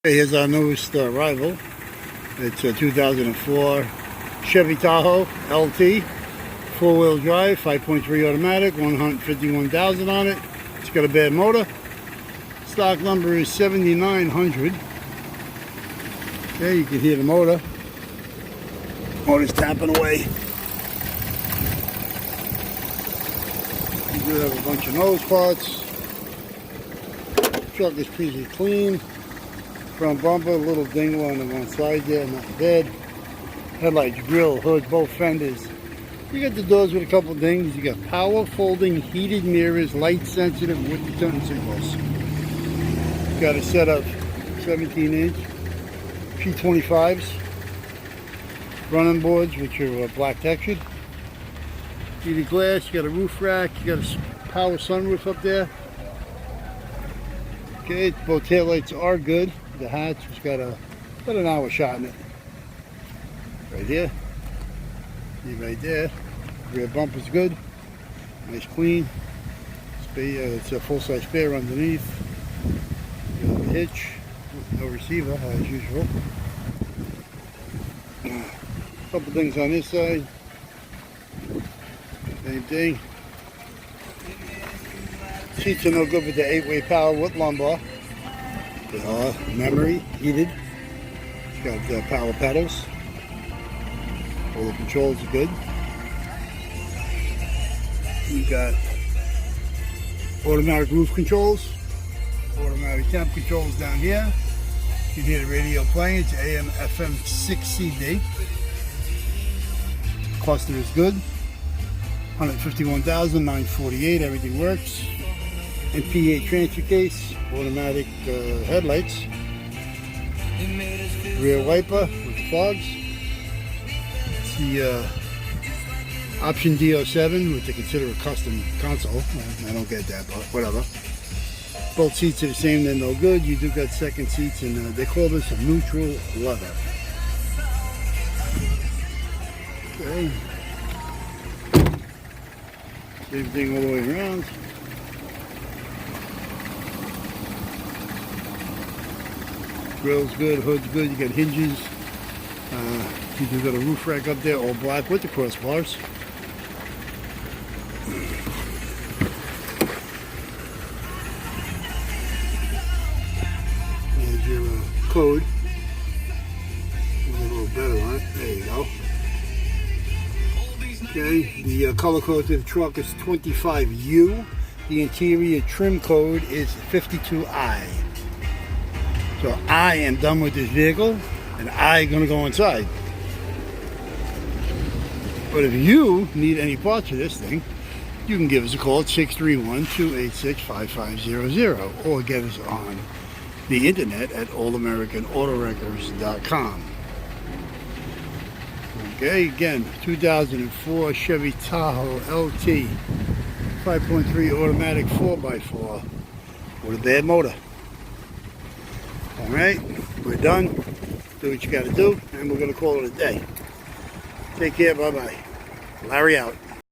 Here's our newest arrival. It's a 2004 Chevy Tahoe LT, four-wheel drive, 5.3 automatic, 151,000 on it. It's got a bad motor. Stock number is 7900. Okay, you can hear the motor. Motor's tapping away. You do have a bunch of nose parts. Truck is pretty clean. Front bumper, a little dingle on the one side there, not bad. Headlights, grill, hood, both fenders. You got the doors with a couple dings. You got power folding, heated mirrors, light sensitive with the turn signals. Got a set of 17-inch P25s. Running boards, which are black textured. Heated glass, you got a roof rack, you got a power sunroof up there. Okay, both taillights are good. The hatch has got about an hour shot in it. Right here. See right there. Rear bumper's good. Nice clean. It's a full-size spare underneath. You have a hitch. No receiver as usual. Couple things on this side. Same thing. Seats are no good with the 8-way power with lumbar. They are memory heated. It's got power pedals. All the controls are good. You got automatic roof controls, automatic temp controls down here. You can hear the radio playing. It's AM, FM 6 CD. Cluster is good. 151,948. Everything works. And PA transfer case, automatic headlights, rear wiper with fogs. It's the option D07, which they consider a custom console. I don't get that, but whatever. Both seats are the same, they're no good. You do got second seats, and they call this a neutral leather. Okay. Same thing all the way around. Grill's good, hood's good, you got hinges. You do got a roof rack up there, all black with the crossbars. There's your code. A little better on it. There you go. Okay, the color code to the truck is 25U. The interior trim code is 52I. So I am done with this vehicle, and I'm going to go inside. But if you need any parts of this thing, you can give us a call at 631-286-5500 or get us on the internet at allamericanautorecords.com. Okay, again, 2004 Chevy Tahoe LT, 5.3 automatic 4x4 with a bad motor. Alright, we're done. Do what you gotta do, and we're gonna call it a day. Take care, bye-bye. Larry out.